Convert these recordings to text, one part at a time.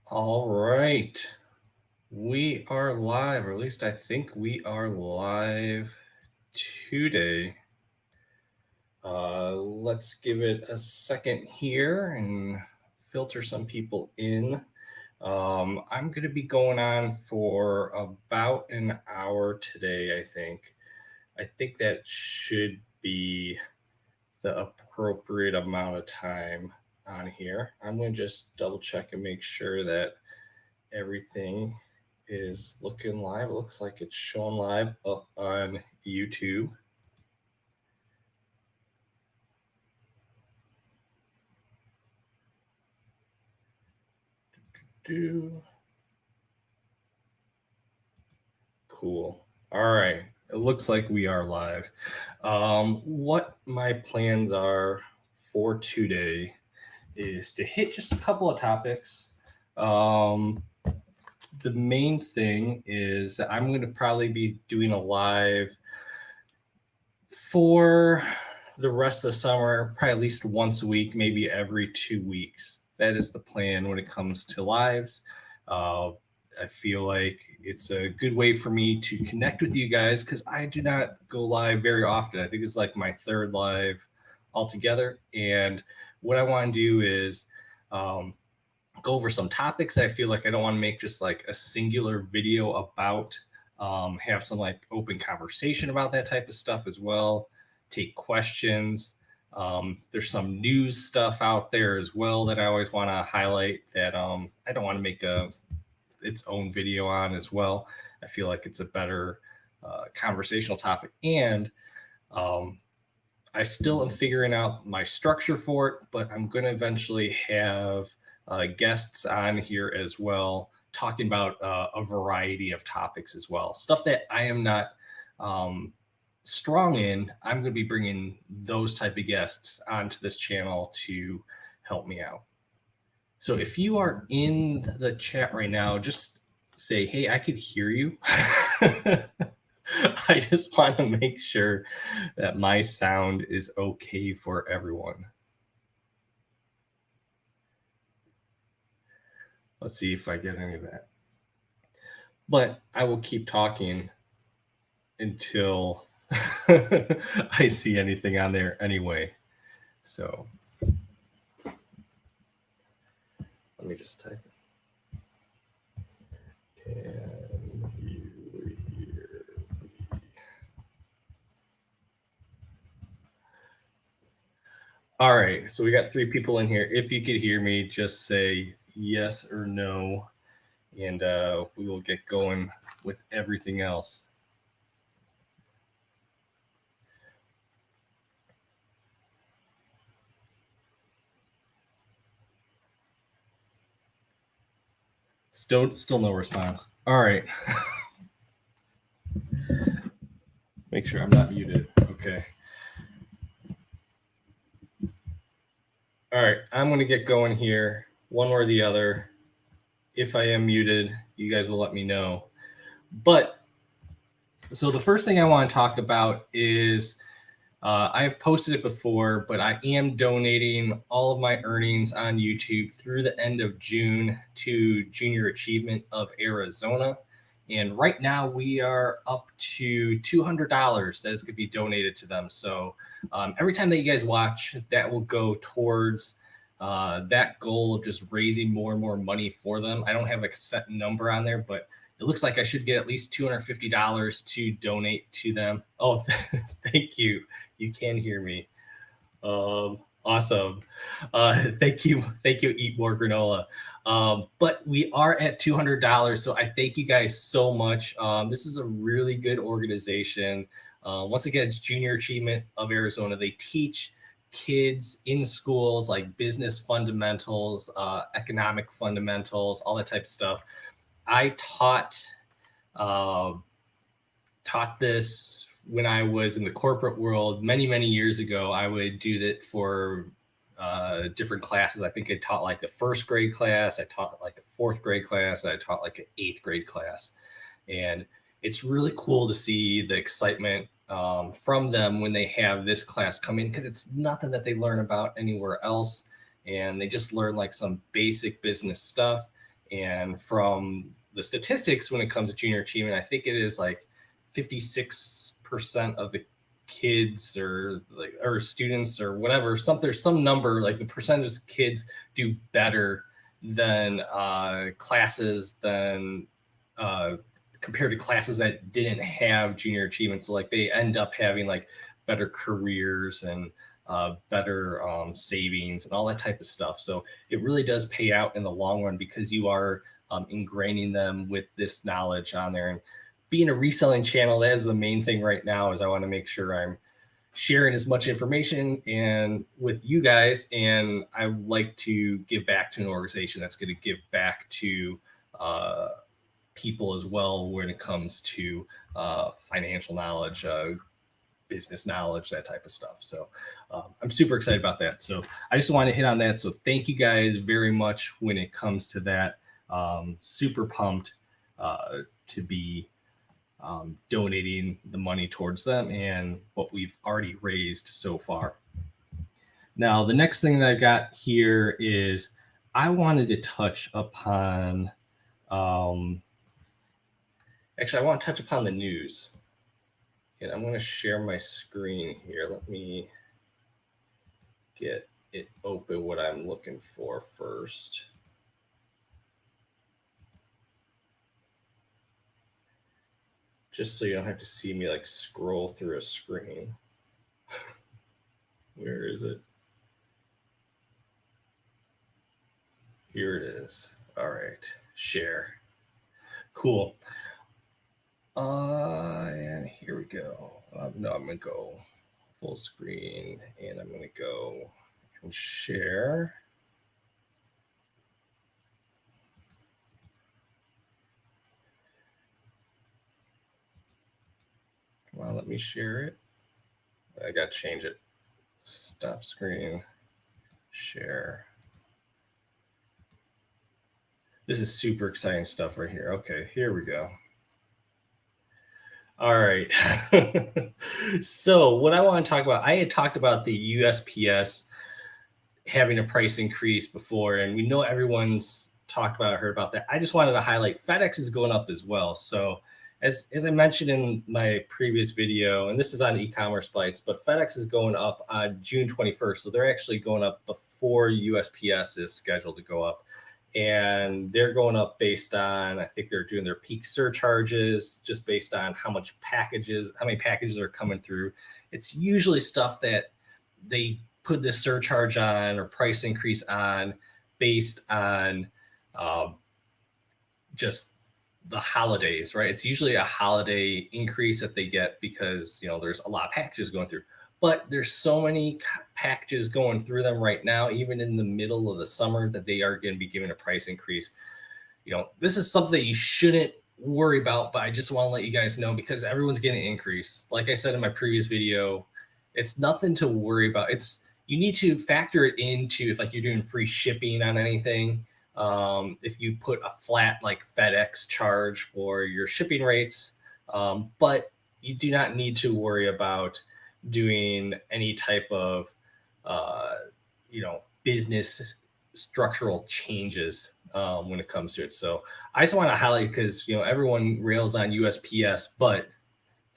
All right. We are live, or at least I think we are live today. Let's give it a second here and filter some people in. I'm going to be going on for about an hour today, I think. I think that should be the appropriate amount of time on here. I'm going to just double check and make sure that everything is looking live. It looks like it's showing live up on YouTube. Cool. All right. It looks like we are live. What my plans are for today is to hit just a couple of topics. The main thing is that I'm going to probably be doing a live for the rest of the summer, probably at least once a week, maybe every 2 weeks. That is the plan when it comes to lives. I feel like it's a good way for me to connect with you guys because I do not go live very often. I think it's like my third live altogether. And what I want to do is go over some topics. I feel like I don't want to make just like a singular video about, have some like open conversation about that type of stuff as well, take questions. There's some news stuff out there as well that I always want to highlight that I don't want to make its own video on as well. I feel like it's a better conversational topic. And I still am figuring out my structure for it, but I'm going to eventually have guests on here as well, talking about a variety of topics as well. Stuff that I am not strong in, I'm going to be bringing those type of guests onto this channel to help me out. So if you are in the chat right now, just say, hey, I could hear you. I just want to make sure that my sound is okay for everyone. Let's see if I get any of that. But I will keep talking until I see anything on there anyway. So let me just type it. Can you hear me? All right, so we got 3 people in here. If you could hear me, just say yes or no, and we will get going with everything else. Still no response. All right. Make sure I'm not muted. Okay. All right, I'm going to get going here, one or the other. If I am muted, you guys will let me know. But so the first thing I want to talk about is I have posted it before, but I am donating all of my earnings on YouTube through the end of June to Junior Achievement of Arizona. And right now we are up to $200 that is going to be donated to them. So every time that you guys watch, that will go towards that goal of just raising more and more money for them. I don't have a set number on there, but it looks like I should get at least $250 to donate to them. Oh, thank you. You can hear me. Awesome. Thank you. Eat more granola. But we are at $200. So I thank you guys so much. This is a really good organization. Once again, it's Junior Achievement of Arizona. They teach kids in schools like business fundamentals, economic fundamentals, all that type of stuff. I taught this when I was in the corporate world many years ago. I would do that for different classes. I think I taught like a first grade class, I taught like a fourth grade class, I taught like an eighth grade class. And it's really cool to see the excitement from them when they have this class come in, because it's nothing that they learn about anywhere else. And they just learn like some basic business stuff. And from the statistics, when it comes to junior achievement, I think it is like 56% of the kids or students or whatever, there's some number, like the percentage of kids do better than classes than compared to classes that didn't have junior achievement. So like they end up having like better careers and better savings and all that type of stuff. So it really does pay out in the long run because you are ingraining them with this knowledge on there. And being a reselling channel, that is the main thing right now, is I want to make sure I'm sharing as much information and with you guys. And I like to give back to an organization that's going to give back to people as well when it comes to financial knowledge, business knowledge, that type of stuff. So I'm super excited about that. So I just want to hit on that. So thank you guys very much when it comes to that. Super pumped to be donating the money towards them and what we've already raised so far. Now, the next thing that I got here is I wanted to touch upon, actually, I want to touch upon the news. And I'm going to share my screen here. Let me get it open, what I'm looking for first. Just so you don't have to see me like scroll through a screen. Where is it? Here it is. All right, share. Cool. And here we go. No, I'm gonna go full screen and I'm gonna go and share. Come on, let me share it. I gotta change it. Stop screen, share. This is super exciting stuff right here. Okay, here we go. All right. So what I want to talk about, I had talked about the USPS having a price increase before, and we know everyone's talked about, heard about that. I just wanted to highlight FedEx is going up as well. So as I mentioned in my previous video, and this is on e-commerce bites, but FedEx is going up on June 21st. So they're actually going up before USPS is scheduled to go up. And they're going up based on, I think they're doing their peak surcharges, just based on how many packages are coming through. It's usually stuff that they put this surcharge on or price increase on based on just the holidays, right? It's usually a holiday increase that they get because, there's a lot of packages going through. But there's so many packages going through them right now, even in the middle of the summer, that they are going to be giving a price increase. This is something that you shouldn't worry about, but I just want to let you guys know because everyone's getting an increase. Like I said in my previous video, it's nothing to worry about. You need to factor it into if you're doing free shipping on anything. If you put a flat like FedEx charge for your shipping rates, but you do not need to worry about doing any type of business structural changes when it comes to it. So I just want to highlight because everyone rails on USPS, but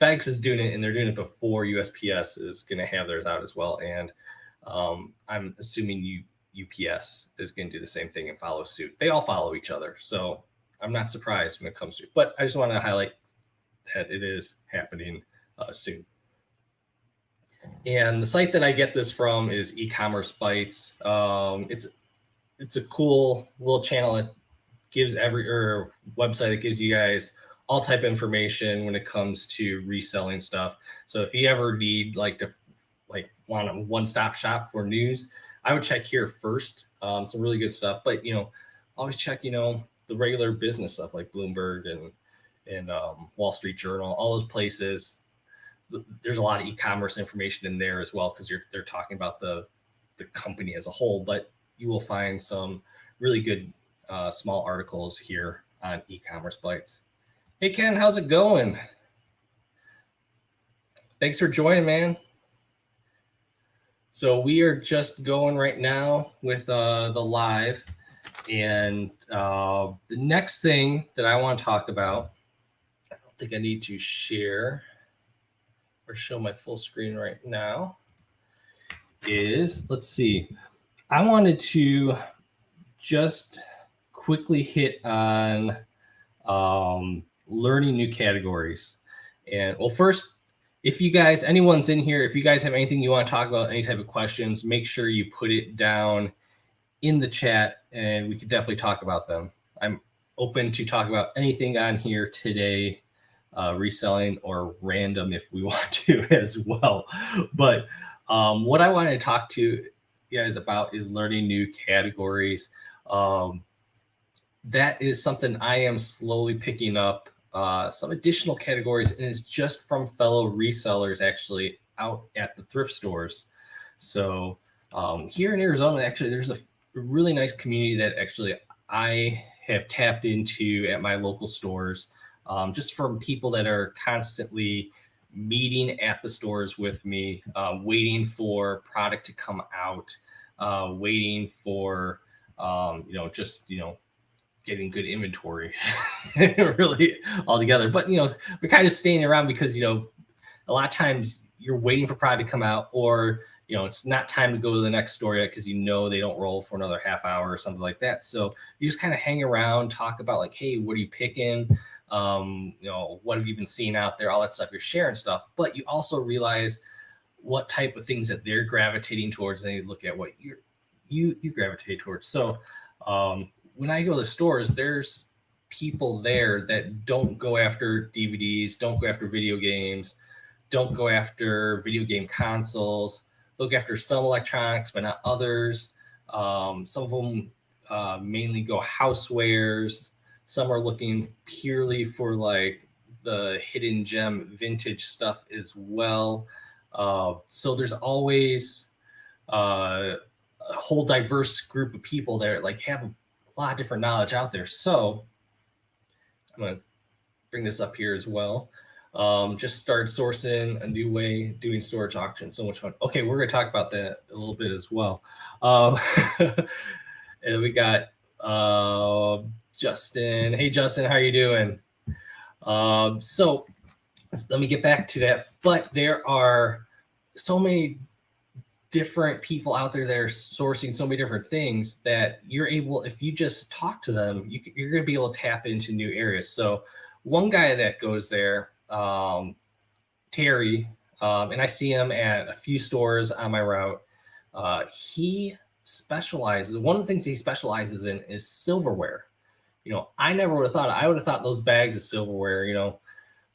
FedEx is doing it and they're doing it before USPS is going to have theirs out as well. And I'm assuming UPS is going to do the same thing and follow suit. They all follow each other. So I'm not surprised when it comes to it, but I just want to highlight that it is happening soon. And the site that I get this from is e-commerce bites. It's a cool little channel that gives website that gives you guys all type of information when it comes to reselling stuff. So if you ever need want a one-stop shop for news, I would check here first. Some really good stuff, but always check the regular business stuff like Bloomberg and Wall Street Journal, all those places. There's a lot of e-commerce information in there as well because they're talking about the company as a whole, but you will find some really good small articles here on e-commerce bites. Hey Ken, how's it going? Thanks for joining, man. So we are just going right now with the live, And the next thing that I want to talk about, I don't think I need to share or show my full screen right now, is, let's see, I wanted to just quickly hit on learning new categories. And well, first, if you guys, anyone's in here, if you guys have anything you want to talk about, any type of questions, make sure you put it down in the chat and we could definitely talk about them. I'm open to talk about anything on here today, reselling or random if we want to as well. But what I wanted to talk to you guys about is learning new categories. That is something I am slowly picking up some additional categories, and it's just from fellow resellers actually out at the thrift stores. So here in Arizona, actually, there's a really nice community that actually I have tapped into at my local stores, just from people that are constantly meeting at the stores with me, waiting for product to come out, waiting for, just, getting good inventory really all together. But, we're kind of staying around because, a lot of times you're waiting for product to come out, or, it's not time to go to the next store yet because they don't roll for another half hour or something like that. So you just kind of hang around, talk about like, hey, what are you picking? What have you been seeing out there? All that stuff. You're sharing stuff, but you also realize what type of things that they're gravitating towards. And you look at what you gravitate towards. So when I go to the stores, there's people there that don't go after DVDs, don't go after video games, don't go after video game consoles. Look after some electronics, but not others. Some of them mainly go housewares. Some are looking purely for like the hidden gem vintage stuff as well. So there's always a whole diverse group of people that like have a lot of different knowledge out there. So I'm going to bring this up here as well. Just started sourcing a new way doing storage auctions. So much fun. Okay, we're going to talk about that a little bit as well. And we got Justin. Hey, Justin, how are you doing? So let me get back to that. But there are so many different people out there that are sourcing so many different things that you're able, if you just talk to them, you're going to be able to tap into new areas. So one guy that goes there, Terry, and I see him at a few stores on my route. He specializes, one of the things he specializes in is silverware. I never would have thought, I would have thought those bags of silverware,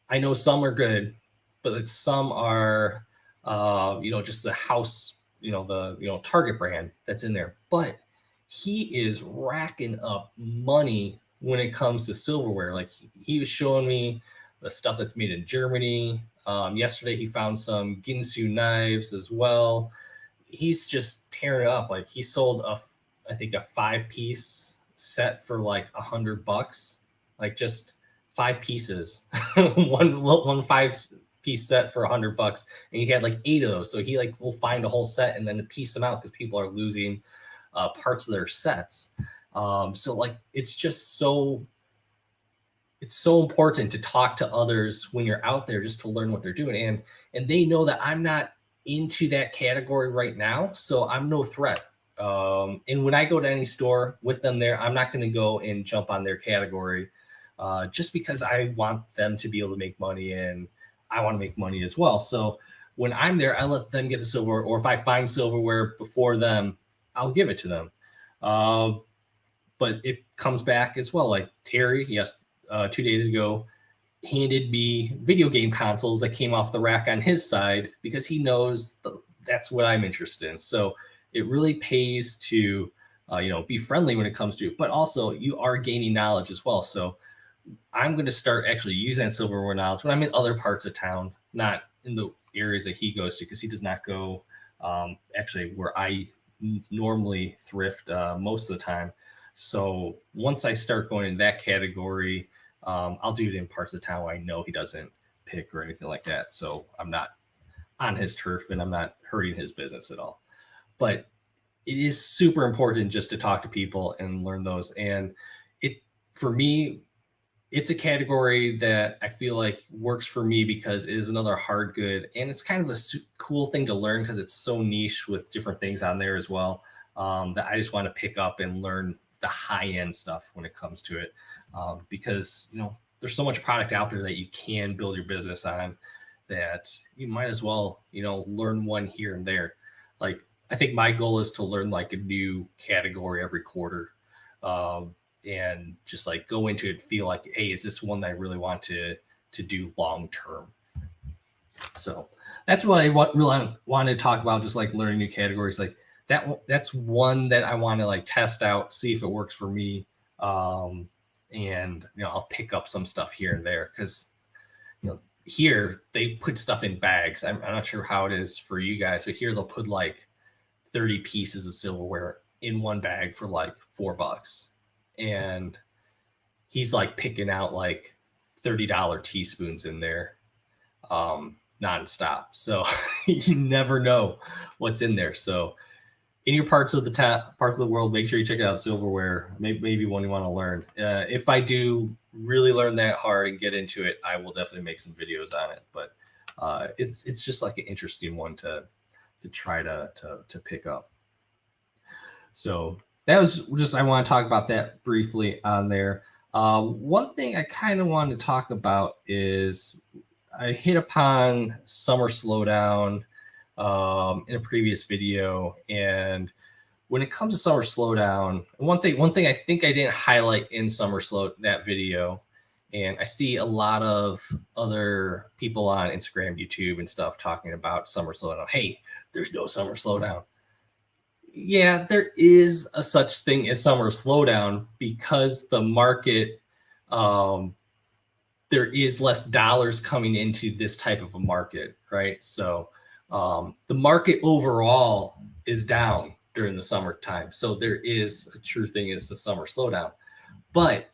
I know some are good, but some are, just the house, the Target brand that's in there. But he is racking up money when it comes to silverware. Like he was showing me the stuff that's made in Germany. Yesterday he found some Ginsu knives as well. He's just tearing it up. Like he sold I think a 5-piece set for like $100, like just 5 pieces, one 5-piece set for $100, and he had like 8 of those. So he like will find a whole set and then piece them out because people are losing parts of their sets. So like it's just so important to talk to others when you're out there just to learn what they're doing, and they know that I'm not into that category right now, so I'm no threat. And when I go to any store with them there, I'm not going to go and jump on their category just because I want them to be able to make money and I want to make money as well. So when I'm there, I let them get the silverware, or if I find silverware before them, I'll give it to them. But it comes back as well. Like Terry, 2 days ago, handed me video game consoles that came off the rack on his side because he knows that's what I'm interested in. So it really pays to, be friendly when it comes to it, but also you are gaining knowledge as well. So I'm going to start actually using that silverware knowledge when I'm in other parts of town, not in the areas that he goes to, because he does not go actually where I normally thrift most of the time. So once I start going in that category, I'll do it in parts of town where I know he doesn't pick or anything like that. So I'm not on his turf and I'm not hurting his business at all. But it is super important just to talk to people and learn those. And it, for me, it's a category that I feel like works for me because it is another hard good, and it's kind of a cool thing to learn because it's so niche with different things on there as well, that I just want to pick up and learn the high end stuff when it comes to it, because there's so much product out there that you can build your business on that you might as well learn one here and there. Like, I think my goal is to learn like a new category every quarter. And just like go into it, feel like, hey, is this one that I really want to do long term? So that's what I really want to talk about, just like learning new categories. Like that's one that I want to like test out, see if it works for me. And I'll pick up some stuff here and there because here they put stuff in bags. I'm not sure how it is for you guys, but here they'll put like 30 pieces of silverware in one bag for like $4. And he's like picking out like $30 teaspoons in there nonstop. So you never know what's in there. So in your parts of the world, make sure you check out silverware. Maybe one you want to learn. If I do really learn that hard and get into it, I will definitely make some videos on it. But it's just like an interesting one to try to pick up. So that was just, I want to talk about that briefly on there. One thing I kind of wanted to talk about is I hit upon summer slowdown in a previous video. And when it comes to summer slowdown, one thing I think I didn't highlight in that video, and I see a lot of other people on Instagram, YouTube and stuff talking about summer slowdown. Hey, there's no summer slowdown. Yeah, there is a such thing as summer slowdown because the market, there is less dollars coming into this type of a market, right? So the market overall is down during the summertime. So there is a true thing is the summer slowdown. But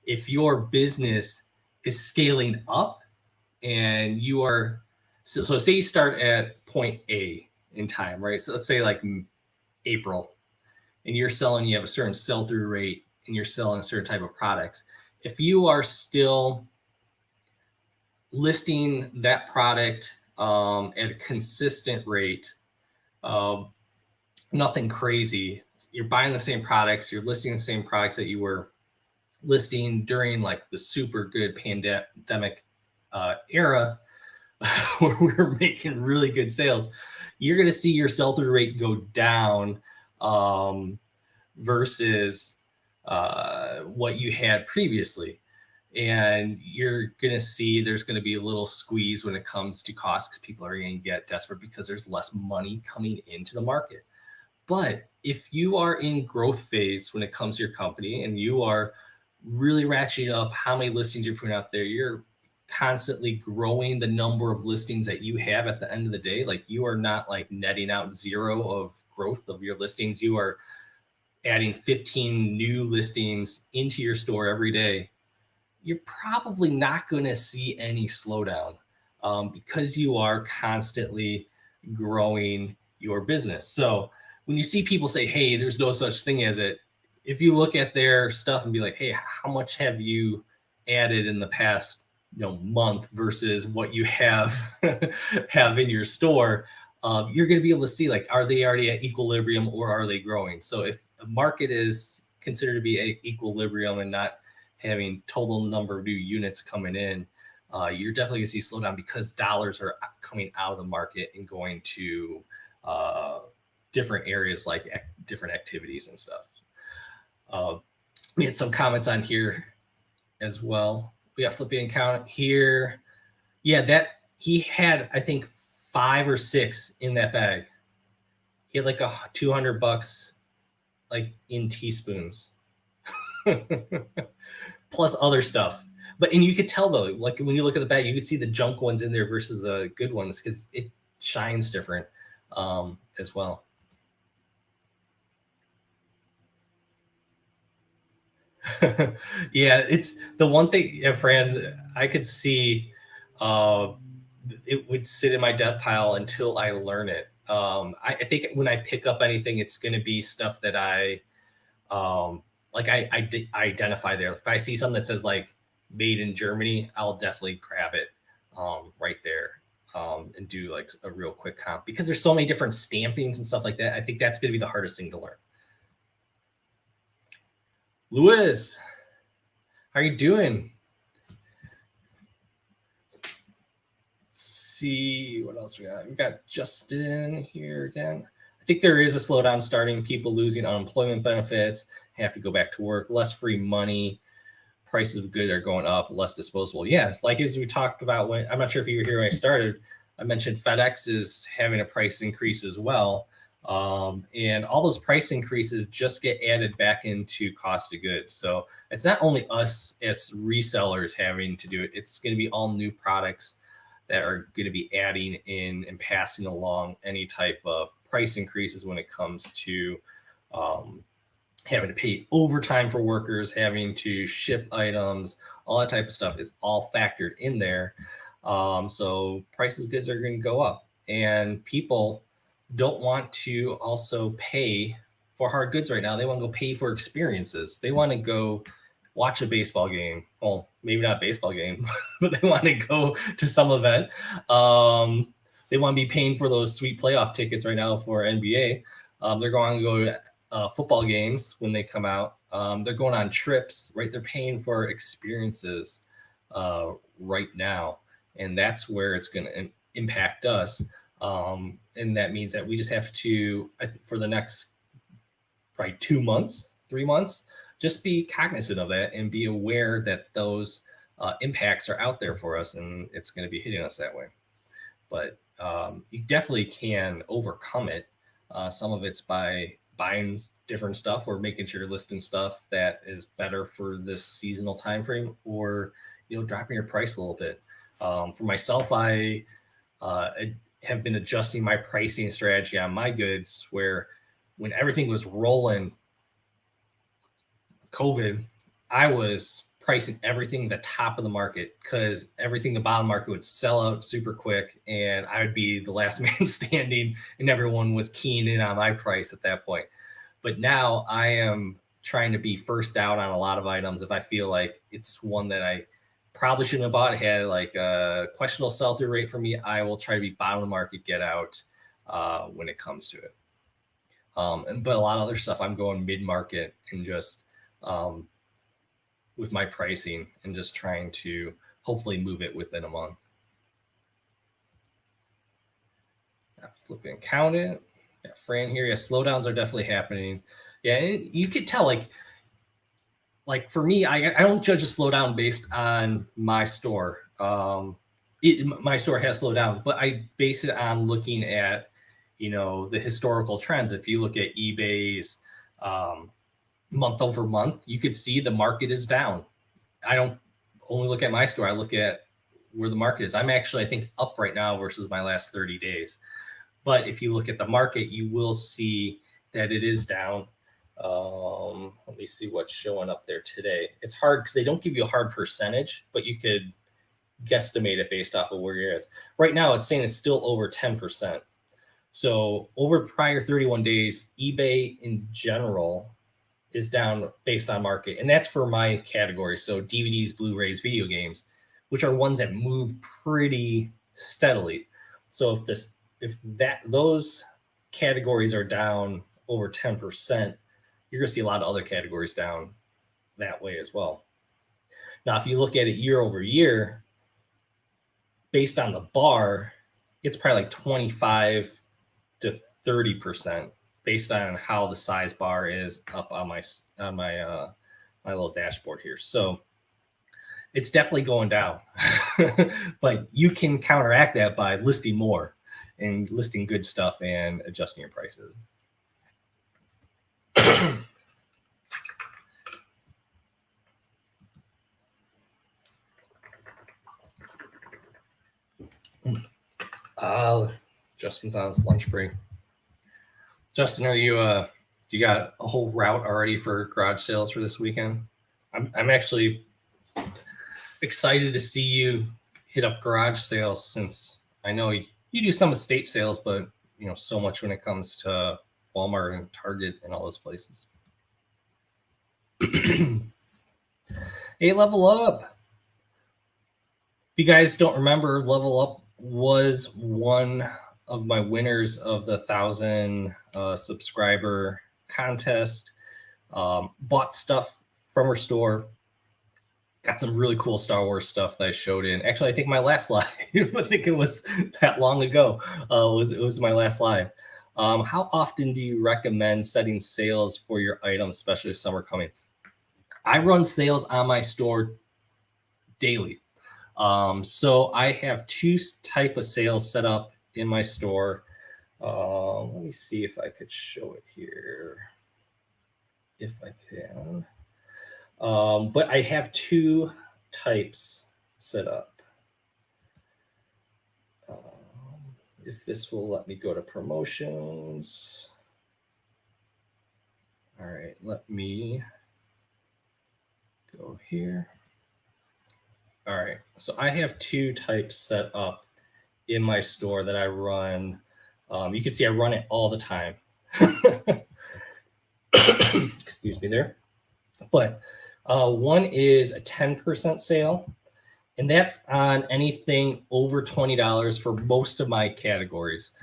if your business is scaling up and you are, so say you start at point A in time, right? So let's say like April, and you have a certain sell-through rate and you're selling a certain type of products. If you are still listing that product at a consistent rate, nothing crazy, you're buying the same products, you're listing the same products that you were listing during like the super good pandemic era where we were making really good sales, you're going to see your sell-through rate go down versus what you had previously. And you're going to see there's going to be a little squeeze when it comes to costs because people are going to get desperate because there's less money coming into the market. But if you are in growth phase when it comes to your company and you are really ratcheting up how many listings you're putting out there, you're constantly growing the number of listings that you have at the end of the day. Like you are not like netting out zero of growth of your listings. You are adding 15 new listings into your store every day. You're probably not going to see any slowdown because you are constantly growing your business. So when you see people say, hey, there's no such thing as it, if you look at their stuff and be like, hey, how much have you added in the past month versus what you have in your store, you're going to be able to see like, are they already at equilibrium or are they growing? So if the market is considered to be at equilibrium and not having total number of new units coming in, you're definitely going to see slowdown because dollars are coming out of the market and going to different areas like different activities and stuff. We had some comments on here as well. We got flipping account here. Yeah, that he had, I think, 5 or 6 in that bag. He had like $200 like in teaspoons. Plus other stuff. And you could tell though, like when you look at the bag, you could see the junk ones in there versus the good ones because it shines different as well. Yeah, it's the one thing, Fran, I could see it would sit in my death pile until I learn it. I think when I pick up anything, it's going to be stuff that I identify there. If I see something that says like made in Germany, I'll definitely grab it right there and do like a real quick comp, because there's so many different stampings and stuff like that. I think that's going to be the hardest thing to learn. Louis, how are you doing? Let's see what else we got. We got Justin here again. I think there is a slowdown starting. People losing unemployment benefits, have to go back to work, less free money, prices of goods are going up, less disposable. Yeah, like as we talked about when, I'm not sure if you were here when I started, I mentioned FedEx is having a price increase as well. And all those price increases just get added back into cost of goods. So it's not only us as resellers having to do it, it's going to be all new products that are going to be adding in and passing along any type of price increases when it comes to having to pay overtime for workers, having to ship items, all that type of stuff is all factored in there. So prices of goods are going to go up, and people don't want to also pay for hard goods right now. They want to go pay for experiences. They want to go watch a baseball game. Well, maybe not a baseball game, but they want to go to some event. They want to be paying for those sweet playoff tickets right now for NBA. They're going to go to football games when they come out. They're going on trips, right? They're paying for experiences right now. And that's where it's going to impact us. And that means that we just have to, for the next probably 2 months, 3 months, just be cognizant of that and be aware that those impacts are out there for us, and it's going to be hitting us that way. But you definitely can overcome it. Some of it's by buying different stuff or making sure you're listing stuff that is better for this seasonal time frame, or dropping your price a little bit. For myself, I have been adjusting my pricing strategy on my goods, where when everything was rolling COVID, I was pricing everything the top of the market, because everything the bottom market would sell out super quick and I would be the last man standing, and everyone was keying in on my price at that point. But now I am trying to be first out on a lot of items. If I feel like it's one that I probably shouldn't have bought, it had like a questionable sell-through rate for me, I will try to be bottom of the market, get out when it comes to it. But a lot of other stuff, I'm going mid-market and just with my pricing and just trying to hopefully move it within a month. Flipping count it. Yeah, Fran here. Yeah, slowdowns are definitely happening. Yeah, and you could tell, like for me, I don't judge a slowdown based on my store. My store has slowed down, but I base it on looking at, the historical trends. If you look at eBay's month over month, you could see the market is down. I don't only look at my store. I look at where the market is. I'm actually, I think, up right now versus my last 30 days. But if you look at the market, you will see that it is down. Let me see what's showing up there today. It's hard because they don't give you a hard percentage, but you could guesstimate it based off of where you're at. Right now, it's saying it's still over 10%. So over prior 31 days, eBay in general is down based on market. And that's for my category. So DVDs, Blu-rays, video games, which are ones that move pretty steadily. So if those categories are down over 10%, you're going to see a lot of other categories down that way as well. Now, if you look at it year over year, based on the bar, it's probably like 25 to 30% based on how the size bar is up on my little dashboard here. So it's definitely going down, but you can counteract that by listing more and listing good stuff and adjusting your prices. Justin's on his lunch break. Justin, are you got a whole route already for garage sales for this weekend? I'm actually excited to see you hit up garage sales, since I know you do some estate sales, but so much when it comes to Walmart and Target and all those places. Hey, Level Up. If you guys don't remember, Level Up was one of my winners of the 1,000 subscriber contest. Bought stuff from her store. Got some really cool Star Wars stuff that I showed in. Actually, I think my last live, I think it was that long ago, it was my last live. How often do you recommend setting sales for your items, especially if summer coming? I run sales on my store daily. So I have two type of sales set up in my store. Let me see if I could show it here. If I can. But I have two types set up. If this will let me go to promotions. All right, let me go here. All right, so I have two types set up in my store that I run. You can see I run it all the time. Excuse me there. But one is a 10% sale, and that's on anything over $20 for most of my categories.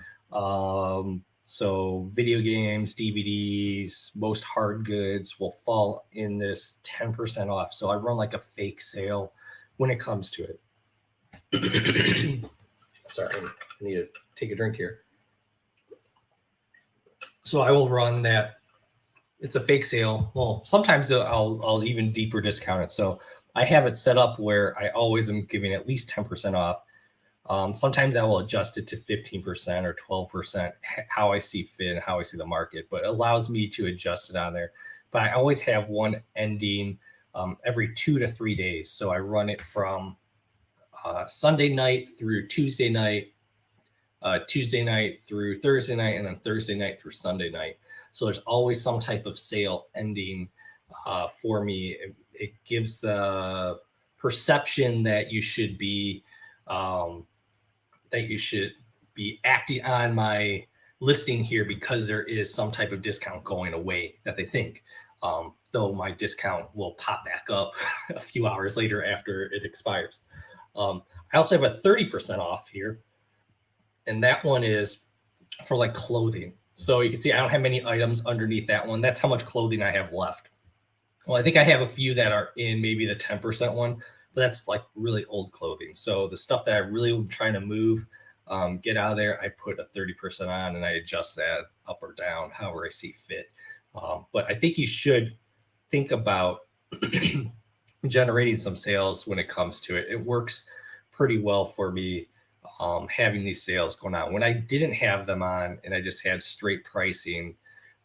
So video games, DVDs, most hard goods will fall in this 10% off. So I run like a fake sale when it comes to it. Sorry, I need to take a drink here. So I will run that. It's a fake sale. Well, sometimes I'll even deeper discount it. So I have it set up where I always am giving at least 10% off. Sometimes I will adjust it to 15% or 12%, how I see fit and how I see the market, but it allows me to adjust it on there. But I always have one ending every 2 to 3 days. So I run it from Sunday night through Tuesday night, Tuesday night through Thursday night, and then Thursday night through Sunday night. So there's always some type of sale ending for me. It gives the perception that you should be acting on my listing here because there is some type of discount going away that they think. Though my discount will pop back up a few hours later after it expires. I also have a 30% off here, and that one is for like clothing. So you can see I don't have many items underneath that one. That's how much clothing I have left. Well, I think I have a few that are in maybe the 10% one, but that's like really old clothing. So the stuff that I really am trying to move, get out of there, I put a 30% on and I adjust that up or down, however I see fit. But I think you should think about generating some sales when it comes to it. It works pretty well for me. Having these sales going on. When I didn't have them on and I just had straight pricing,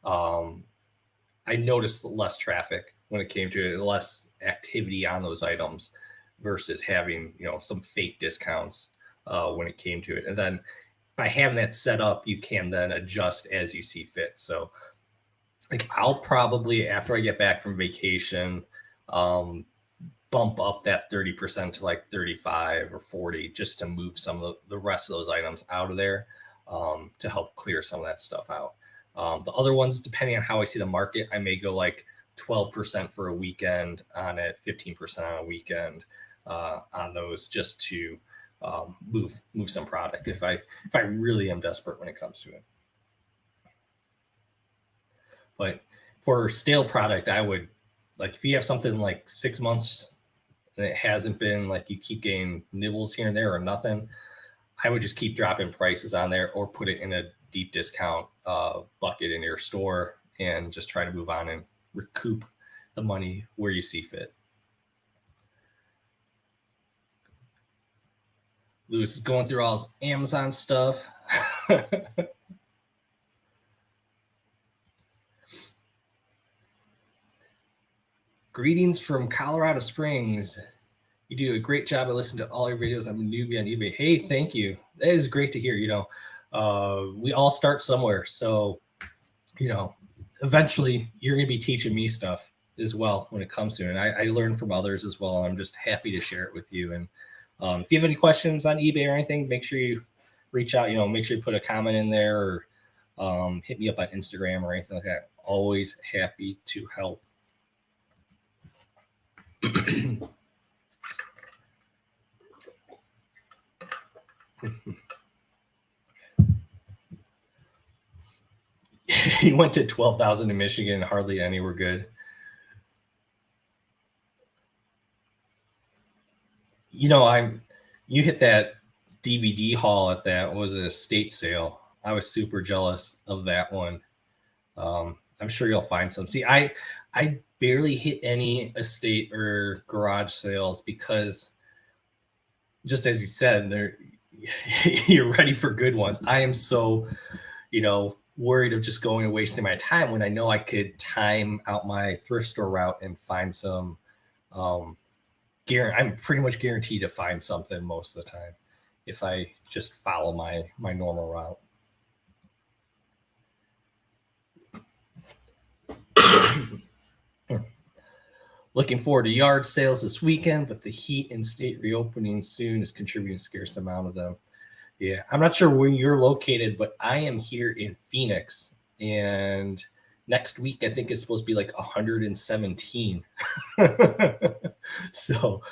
I noticed less traffic when it came to it, less activity on those items versus having, some fake discounts when it came to it. And then by having that set up, you can then adjust as you see fit. So like I'll probably, after I get back from vacation, bump up that 30% to like 35 or 40 just to move some of the rest of those items out of there to help clear some of that stuff out. The other ones, depending on how I see the market, I may go like 12% for a weekend on it, 15% on a weekend on those just to move some product if I really am desperate when it comes to it. But for stale product, I would like if you have something like 6 months and it hasn't been like you keep getting nibbles here and there or nothing, I would just keep dropping prices on there or put it in a deep discount bucket in your store and just try to move on and recoup the money where you see fit. Lewis is going through all his Amazon stuff. Greetings from Colorado Springs. You do a great job. I listen to all your videos. I'm a newbie on eBay. Hey, thank you. That is great to hear. We all start somewhere. So, eventually you're going to be teaching me stuff as well when it comes to it. And I learn from others as well. I'm just happy to share it with you. And if you have any questions on eBay or anything, make sure you reach out, make sure you put a comment in there or hit me up on Instagram or anything like that. Always happy to help. He went to 12,000 in Michigan. Hardly any were good. You hit that DVD haul at that was a estate sale. I was super jealous of that one. I'm sure you'll find some. See, I barely hit any estate or garage sales because, just as you said, you're ready for good ones. I am so, worried of just going and wasting my time when I know I could time out my thrift store route and find some. I'm pretty much guaranteed to find something most of the time if I just follow my normal route. Looking forward to yard sales this weekend, but the heat and state reopening soon is contributing a scarce amount of them. Yeah, I'm not sure where you're located, but I am here in Phoenix, and next week I think it's supposed to be like 117. So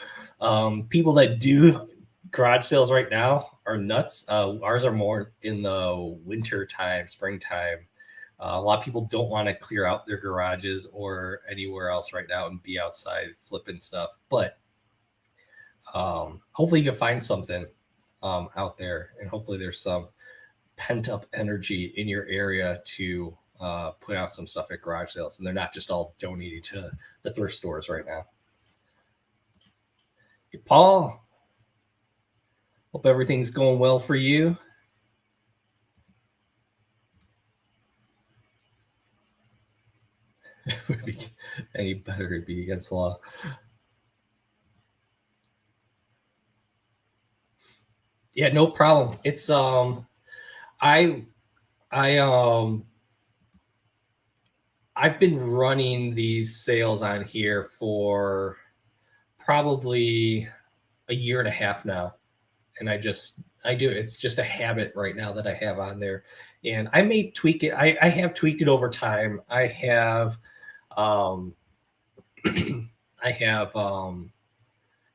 people that do garage sales right now are nuts. Ours are more in the winter time, springtime. A lot of people don't want to clear out their garages or anywhere else right now and be outside flipping stuff. But hopefully you can find something out there, and hopefully there's some pent up energy in your area to put out some stuff at garage sales, and they're not just all donated to the thrift stores right now. Hey, Paul, hope everything's going well for you. Any better, it'd be against the law. Yeah, no problem. It's I've been running these sales on here for probably a year and a half now, and I do. It's just a habit right now that I have on there, and I may tweak it. I have tweaked it over time. I have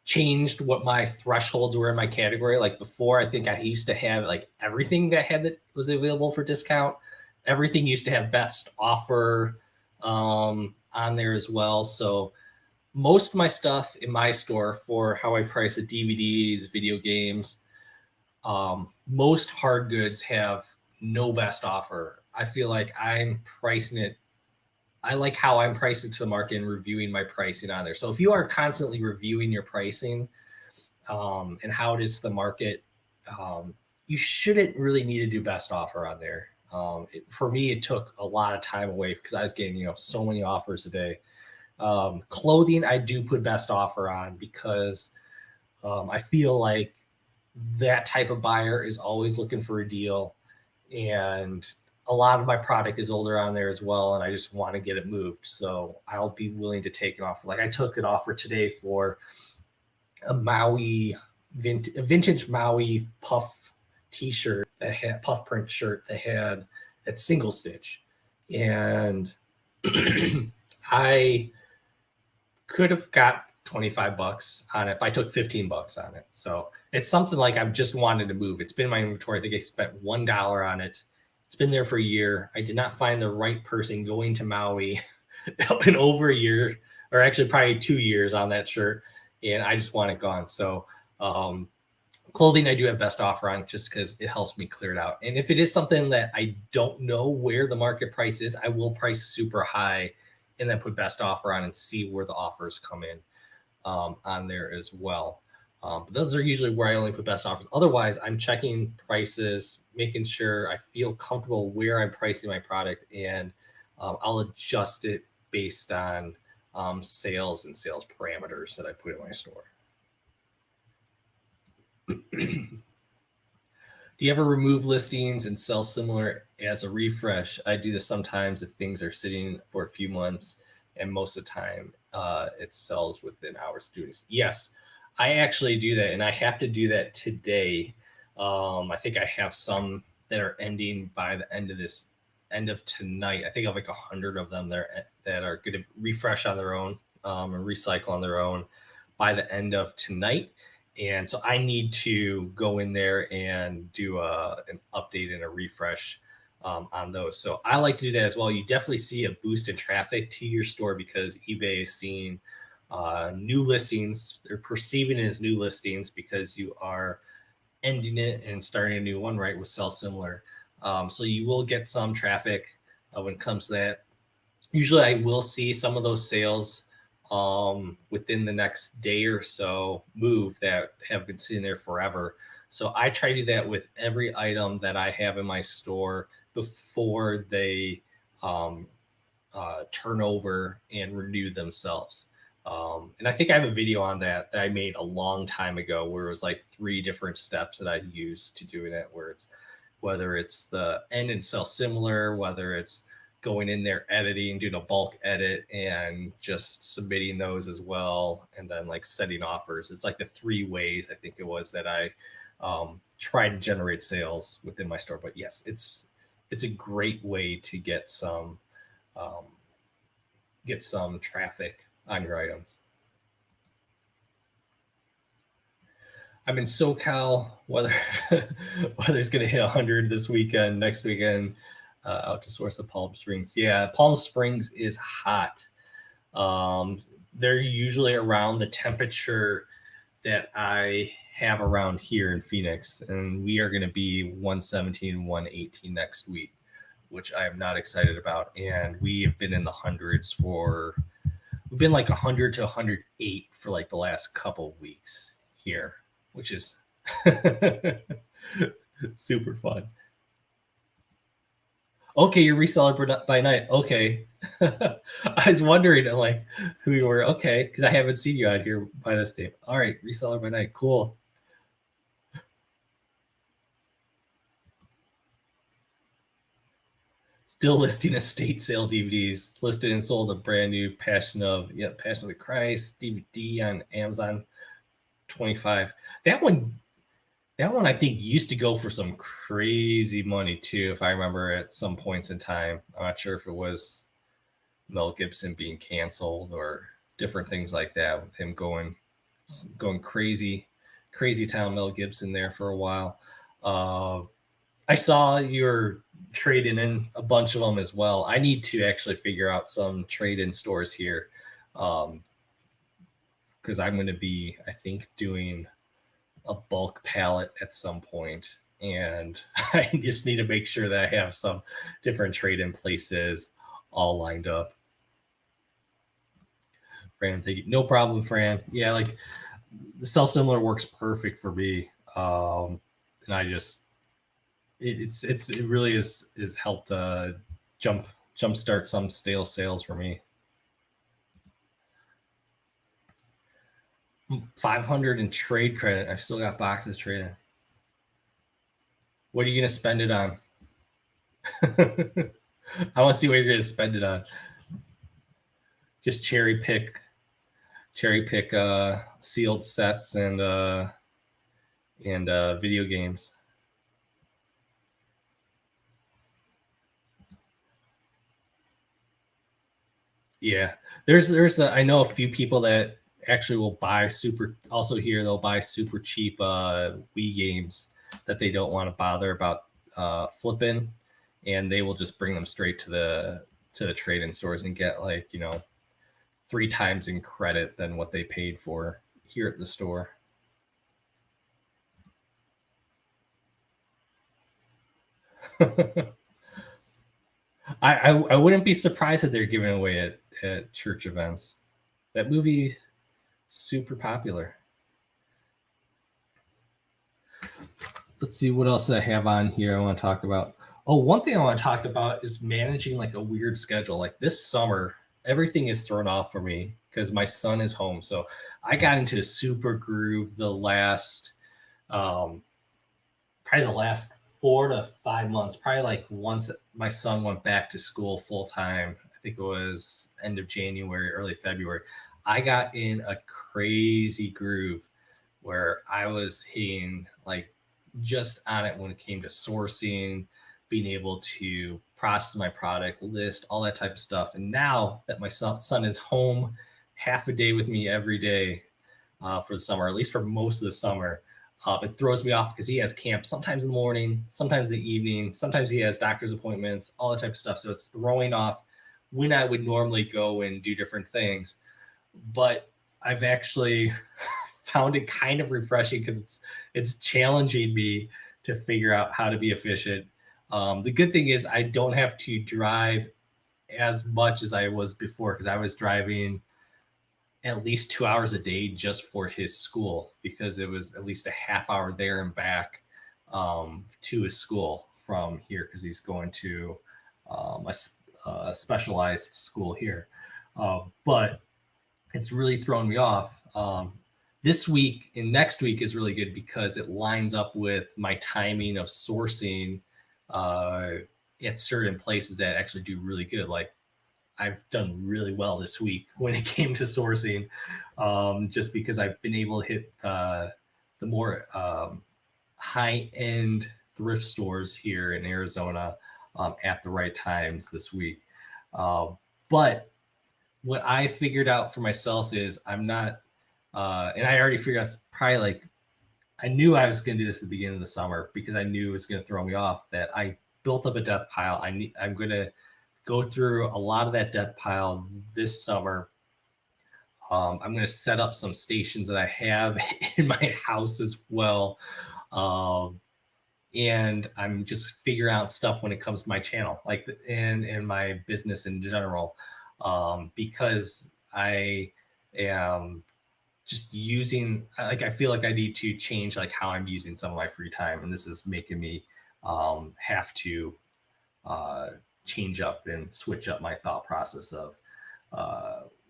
changed what my thresholds were in my category. Like before, I think I used to have like everything that was available for discount. Everything used to have best offer on there as well. So most of my stuff in my store, for how I price the DVDs, video games, most hard goods have no best offer. I feel like I'm pricing it. I like how I'm pricing to the market and reviewing my pricing on there. So if you are constantly reviewing your pricing and how it is the market, you shouldn't really need to do best offer on there. For me, it took a lot of time away because I was getting, so many offers a day. Clothing, I do put best offer on because I feel like that type of buyer is always looking for a deal, and a lot of my product is older on there as well, and I just want to get it moved. So I'll be willing to take an offer. Like I took an offer today for a vintage Maui puff t-shirt that had puff print shirt that had that single stitch, and I could have got $25 on it if I took $15 on it. So it's something like I've just wanted to move. It's been in my inventory. I think I spent $1 on it. It's been there for a year. I did not find the right person going to Maui in over a year, or actually probably 2 years on that shirt. And I just want it gone. So clothing, I do have best offer on just because it helps me clear it out. And if it is something that I don't know where the market price is, I will price super high and then put best offer on and see where the offers come in on there as well. But those are usually where I only put best offers. Otherwise, I'm checking prices, making sure I feel comfortable where I'm pricing my product, and I'll adjust it based on sales and sales parameters that I put in my store. Do you ever remove listings and sell similar as a refresh? I do this sometimes if things are sitting for a few months, and most of the time it sells within hours of doing this. Yes, I actually do that, and I have to do that today. I think I have some that are ending by the end of tonight. I think I have like 100 of them that are going to refresh on their own and recycle on their own by the end of tonight. And so I need to go in there and do an update and a refresh on those. So I like to do that as well. You definitely see a boost in traffic to your store because eBay is seeing new listings. They're perceiving it as new listings because you are ending it and starting a new one, right, with sell similar. So you will get some traffic when it comes to that. Usually I will see some of those sales within the next day or so move that have been sitting there forever. So I try to do that with every item that I have in my store before they turn over and renew themselves. And I think I have a video on that I made a long time ago where it was like 3 different steps that I use to do that, where it's whether it's the end and sell similar, whether it's going in there editing, doing a bulk edit and just submitting those as well, and then like setting offers. It's like the 3 ways I think it was that I try to generate sales within my store. But yes, it's a great way to get some traffic on your items. I'm in SoCal. Weather weather's going to hit 100 this weekend. Next weekend, out to source of Palm Springs. Yeah, Palm Springs is hot. They're usually around the temperature that I have around here in Phoenix, and we are going to be 117, 118 next week, which I am not excited about. And we have been in the hundreds we've been like 100 to 108 for like the last couple of weeks here, which is super fun. Okay, you're reseller by night. Okay. I was wondering like who you were. Okay, because I haven't seen you out here by this name. All right, reseller by night. Cool. Still listing estate sale DVDs. Listed and sold a brand new Passion of the Christ DVD on Amazon 25. That one I think used to go for some crazy money too, if I remember at some points in time. I'm not sure if it was Mel Gibson being canceled or different things like that, with him going crazy town Mel Gibson there for a while. I saw you're trading in a bunch of them as well. I need to actually figure out some trade-in stores here because I'm going to be, I think, doing a bulk pallet at some point, and I just need to make sure that I have some different trade-in places all lined up. Fran, thank you. No problem, Fran. Yeah, like the sell similar works perfect for me, and I just it really is helped jumpstart some stale sales for me. 500 in trade credit. I've still got boxes trading. What are you going to spend it on? I want to see what you're going to spend it on. Just cherry pick sealed sets and video games. Yeah, I know a few people that actually will buy they'll buy super cheap Wii games that they don't want to bother about flipping, and they will just bring them straight to the trade-in stores and get 3 times in credit than what they paid for here at the store. I wouldn't be surprised if they're giving away at church events. That movie, super popular. Let's see what else I have on here I want to talk about. Oh, one thing I want to talk about is managing like a weird schedule. Like this summer, everything is thrown off for me because my son is home. So I got into a super groove the last, probably the last 4 to 5 months. Probably like once my son went back to school full time. I think it was end of January, early February. I got in a crazy groove where I was hitting like just on it when it came to sourcing, being able to process my product, list, all that type of stuff. And now that my son is home half a day with me every day for the summer, at least for most of the summer, it throws me off because he has camp sometimes in the morning, sometimes in the evening, sometimes he has doctor's appointments, all that type of stuff. So it's throwing off when I would normally go and do different things. But I've actually found it kind of refreshing because it's challenging me to figure out how to be efficient. The good thing is I don't have to drive as much as I was before, because I was driving at least 2 hours a day just for his school, because it was at least a half hour there and back to his school from here, because he's going to a specialized school here. But it's really thrown me off. This week and next week is really good because it lines up with my timing of sourcing at certain places that actually do really good. Like I've done really well this week when it came to sourcing, just because I've been able to hit the more high-end thrift stores here in Arizona at the right times this week. But what I figured out for myself is I'm not, and I already figured out probably like, I knew I was going to do this at the beginning of the summer because I knew it was going to throw me off, that I built up a death pile. I'm going to go through a lot of that death pile this summer. I'm going to set up some stations that I have in my house as well. And I'm just figuring out stuff when it comes to my channel, like and my business in general, because I am just using, like, I feel like I need to change like how I'm using some of my free time, and this is making me have to change up and switch up my thought process of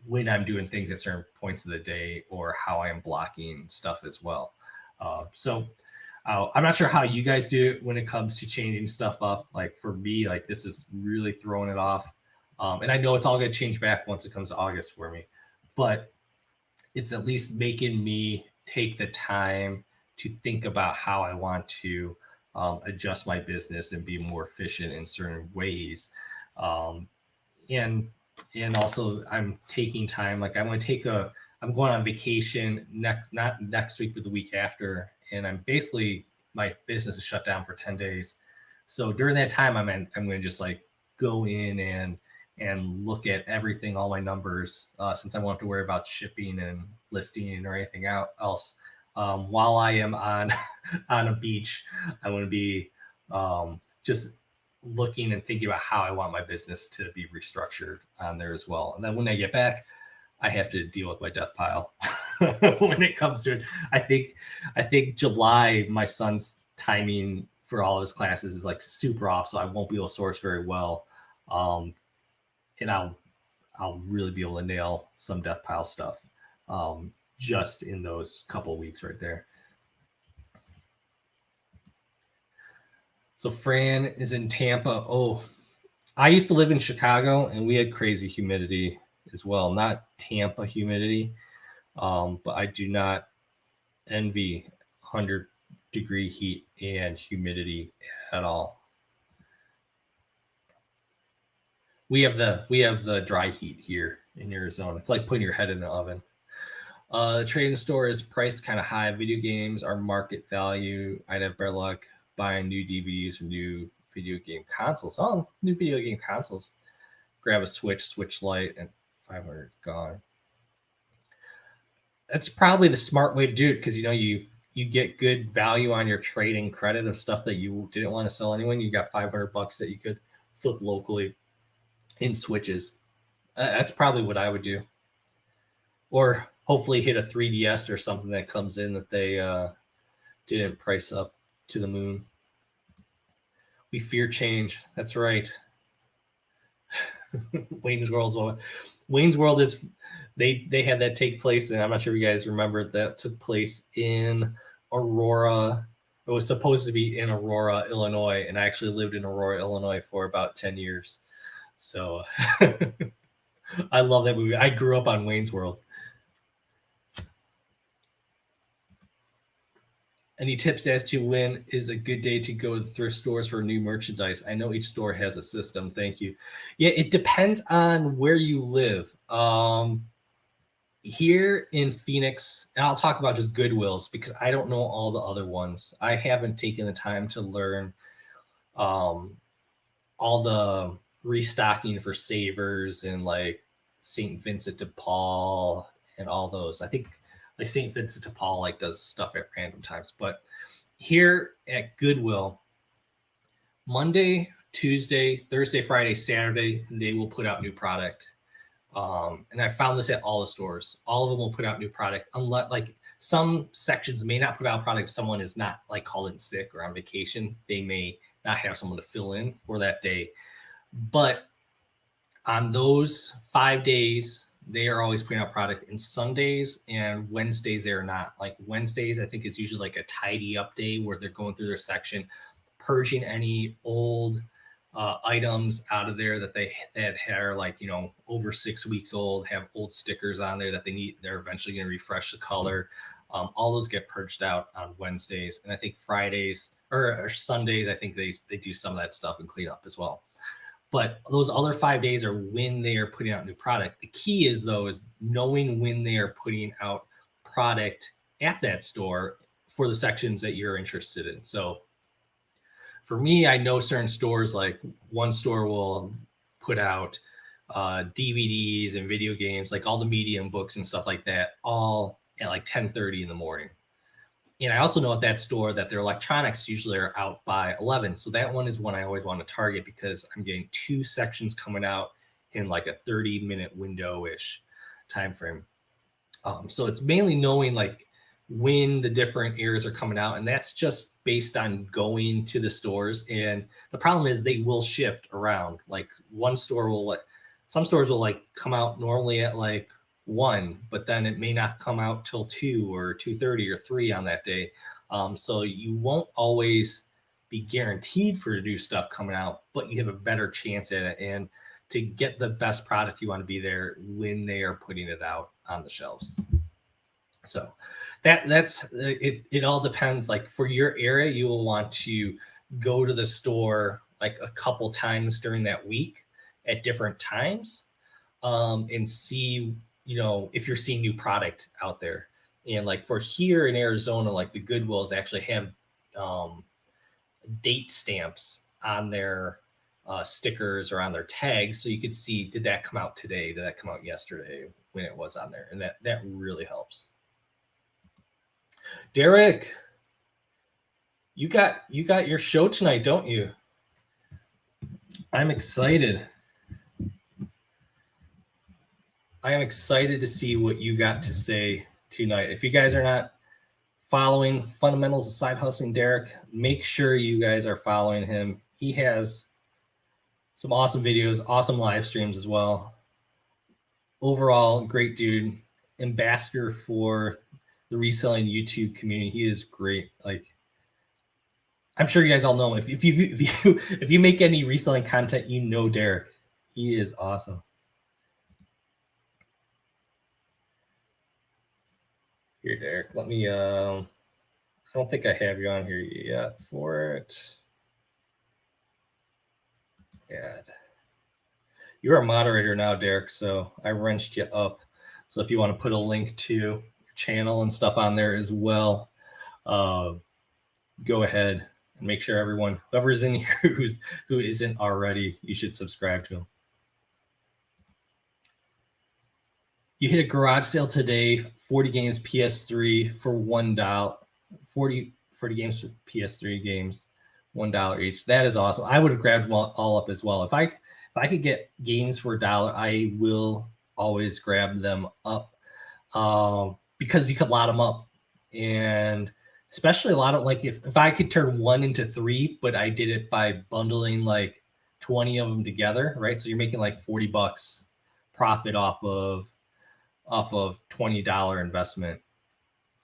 when I'm doing things at certain points of the day, or how I am blocking stuff as well. So I'm not sure how you guys do it when it comes to changing stuff up. Like for me, like this is really throwing it off. And I know it's all going to change back once it comes to August for me, but it's at least making me take the time to think about how I want to adjust my business and be more efficient in certain ways. And also I'm taking time, like I'm going on vacation not next week, but the week after. And I'm basically, my business is shut down for 10 days. So during that time, I'm going to just like go in and look at everything, all my numbers, since I won't have to worry about shipping and listing or anything else. While I am on a beach, I want to be just looking and thinking about how I want my business to be restructured on there as well. And then when I get back, I have to deal with my death pile when it comes to it. I think July, my son's timing for all of his classes is like super off, so I won't be able to source very well. And I'll really be able to nail some death pile stuff just in those couple of weeks right there. So Fran is in Tampa. Oh, I used to live in Chicago and we had crazy humidity as well. Not Tampa humidity, but I do not envy 100-degree heat and humidity at all. We have the dry heat here in Arizona. It's like putting your head in an oven. The trading store is priced kind of high. Video games are market value. I'd have better luck buying new DVDs or new video game consoles. Oh, new video game consoles. Grab a Switch Lite, and 500 gone. That's probably the smart way to do it, because you get good value on your trading credit of stuff that you didn't want to sell anyway. You got $500 that you could flip locally in Switches. That's probably what I would do. Or hopefully hit a 3DS or something that comes in that they didn't price up to the moon. We fear change. That's right. Wayne's World is they had that take place, and I'm not sure if you guys remember, that took place in Aurora. It was supposed to be in Aurora, Illinois, and I actually lived in Aurora, Illinois for about 10 years. So I love that movie. I grew up on Wayne's World. Any tips as to when is a good day to go to thrift stores for new merchandise? I know each store has a system. Thank you. Yeah, it depends on where you live. Here in Phoenix, and I'll talk about just Goodwills because I don't know all the other ones. I haven't taken the time to learn um, all the restocking for Savers and like St. Vincent de Paul and all those. I think like St. Vincent de Paul like does stuff at random times, but here at Goodwill, Monday, Tuesday, Thursday, Friday, Saturday, they will put out new product. And I found this at all the stores. All of them will put out new product, unless like some sections may not put out product if someone is not like called in sick or on vacation. They may not have someone to fill in for that day. But on those 5 days, they are always putting out product. And Sundays and Wednesdays, they are not. Like Wednesdays, I think is usually like a tidy up day where they're going through their section, purging any old items out of there that are like, you know, over 6 weeks old, have old stickers on there that they're eventually going to refresh the color. All those get purged out on Wednesdays. And I think Fridays or Sundays, I think they do some of that stuff and clean up as well. But those other 5 days are when they are putting out new product. The key is though, is knowing when they are putting out product at that store for the sections that you're interested in. So for me, I know certain stores, like one store will put out DVDs and video games, like all the medium books and stuff like that, all at like 10:30 in the morning. And I also know at that store that their electronics usually are out by 11. So that one is one I always want to target because I'm getting 2 sections coming out in like a 30-minute window-ish time frame. So it's mainly knowing like when the different areas are coming out, and that's just based on going to the stores. And the problem is they will shift around. Like some stores will like come out normally at like 1, but then it may not come out till 2 or 2:30 or 3 on that day. So you won't always be guaranteed for new stuff coming out, but you have a better chance at it. And to get the best product, you want to be there when they are putting it out on the shelves. So that's it. It all depends. Like for your area, you will want to go to the store like a couple times during that week at different times, and see, you know, if you're seeing new product out there. And like for here in Arizona, like the Goodwills actually have date stamps on their stickers or on their tags, so you could see, did that come out today? Did that come out yesterday? When it was on there, and that really helps. Derek, you got your show tonight, don't you? I'm excited. I am excited to see what you got to say tonight. If you guys are not following Fundamentals of Side Hustling Derek, make sure you guys are following him. He has some awesome videos, awesome live streams as well. Overall, great dude. Ambassador for the reselling YouTube community. He is great. Like, I'm sure you guys all know him. If you make any reselling content, you know Derek. He is awesome. Here, Derek, let me, I don't think I have you on here yet for it. Add. You're a moderator now, Derek, so I wrenched you up. So if you want to put a link to your channel and stuff on there as well, go ahead and make sure everyone, whoever's in here who isn't already, you should subscribe to him. You hit a garage sale today, 40 games PS3 for $1. 40 games for PS3 games, $1 each. That is awesome. I would have grabbed them all up as well. If I could get games for $1, I will always grab them up, because you could lot them up. And especially a lot of, like, if I could turn 1 into 3, but I did it by bundling like 20 of them together, right? So you're making like $40 profit off of $20 investment.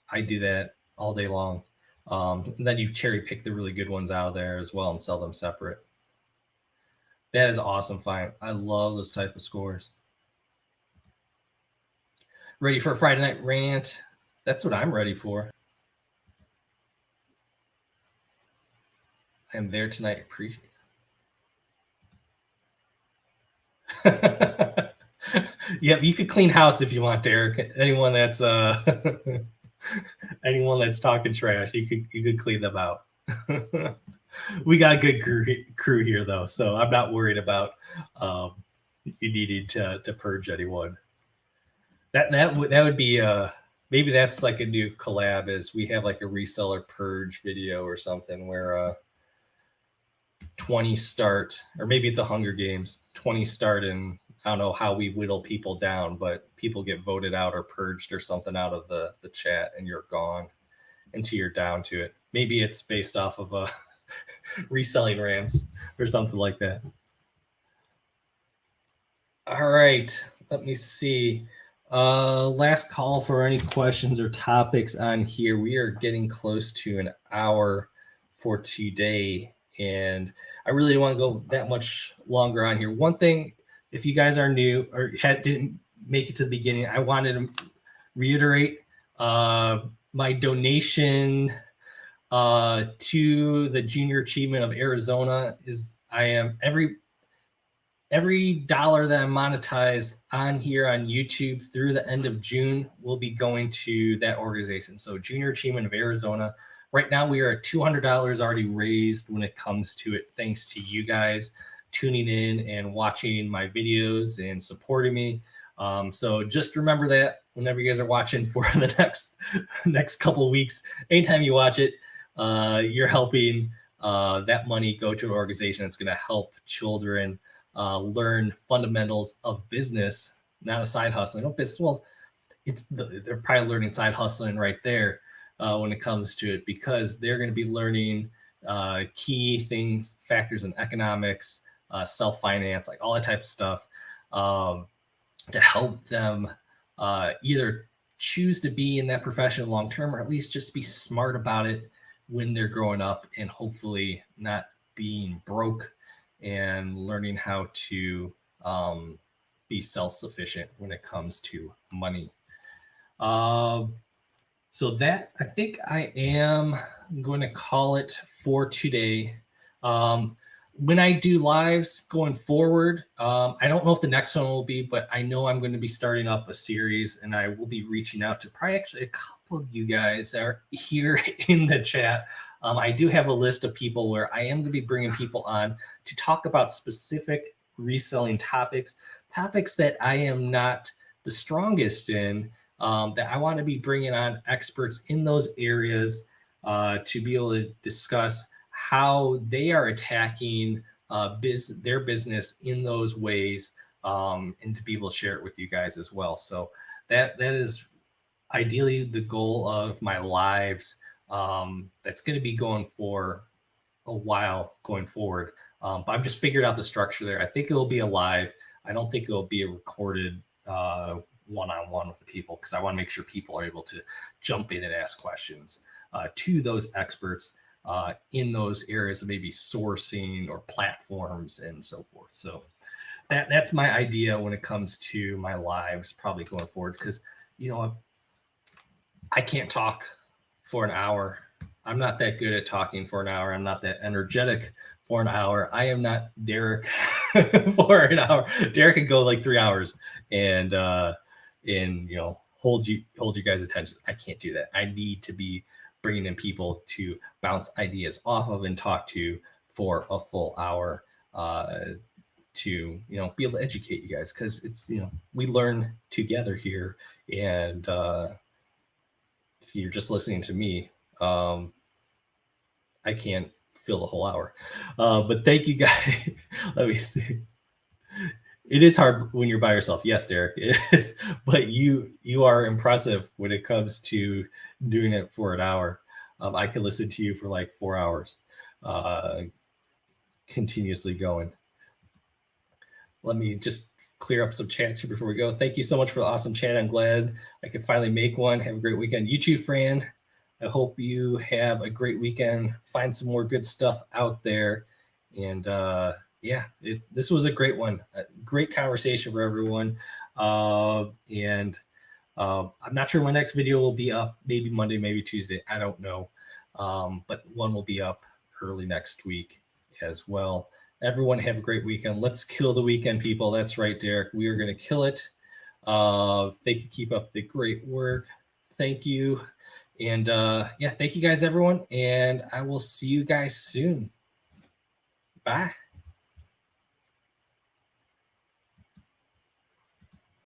I do that all day long. And then you cherry pick the really good ones out of there as well and sell them separate. That is awesome find. I love those type of scores. Ready for a Friday night rant? That's what I'm ready for. I'm there tonight. Appreciate. Yep, you could clean house if you want, Derek. Anyone that's anyone that's talking trash, you could clean them out. We got a good crew here though, so I'm not worried about um, you needing to purge anyone. That would be maybe that's like a new collab. Is we have like a reseller purge video or something where 20 start, or maybe it's a Hunger Games, 20 start, and I don't know how we whittle people down, but people get voted out or purged or something out of the chat, and you're gone until you're down to it. Maybe it's based off of reselling rants or something like that. All right, let me see. Last call for any questions or topics on here. We are getting close to an hour for today, and I really don't want to go that much longer on here. One thing, if you guys are new or didn't make it to the beginning, I wanted to reiterate my donation to the Junior Achievement of Arizona is I am every dollar that I monetize on here on YouTube through the end of June will be going to that organization. So Junior Achievement of Arizona. Right now we are at $200 already raised when it comes to it, thanks to you guys tuning in and watching my videos and supporting me. So just remember that whenever you guys are watching for the next couple of weeks, anytime you watch it, you're helping that money go to an organization that's going to help children learn fundamentals of business, not a side hustling. No business. Well, they're probably learning side hustling right there when it comes to it, because they're going to be learning key things, factors in economics, self-finance, like all that type of stuff to help them either choose to be in that profession long-term, or at least just be smart about it when they're growing up, and hopefully not being broke, and learning how to be self-sufficient when it comes to money. So that, I think I am going to call it for today. When I do lives going forward, I don't know if the next one will be, but I know I'm going to be starting up a series, and I will be reaching out to probably actually a couple of you guys that are here in the chat. I do have a list of people where I am going to be bringing people on to talk about specific reselling topics that I am not the strongest in, that I want to be bringing on experts in those areas to be able to discuss how they are attacking their business in those ways, and to be able to share it with you guys as well. So that is ideally the goal of my lives. That's going to be going for a while going forward. But I've just figured out the structure there. I think it'll be a live. I don't think it'll be a recorded one-on-one with the people, because I want to make sure people are able to jump in and ask questions to those experts in those areas of maybe sourcing or platforms and so forth. So that's my idea when it comes to my lives probably going forward, because I can't talk for an hour. I'm not that good at talking for an hour. I'm not that energetic for an hour. I am not Derek for an hour. Derek could go like 3 hours and hold you guys' attention. I can't do that. I need to be bringing in people to bounce ideas off of and talk to for a full hour to be able to educate you guys, because it's we learn together here. And if you're just listening to me, I can't fill the whole hour. But thank you guys. Let me see. It is hard when you're by yourself. Yes, Derek, it is. But you are impressive when it comes to doing it for an hour. I can listen to you for like 4 hours, continuously going. Let me just clear up some chats here before we go. Thank you so much for the awesome chat. I'm glad I could finally make one. Have a great weekend. You too, Fran. I hope you have a great weekend. Find some more good stuff out there. And this was a great one. A great conversation for everyone. I'm not sure when next video will be up. Maybe Monday, maybe Tuesday. I don't know. But one will be up early next week as well. Everyone have a great weekend. Let's kill the weekend, people. That's right, Derek. We are going to kill it. Thank you. Keep up the great work. Thank you. And yeah, thank you guys, everyone. And I will see you guys soon. Bye.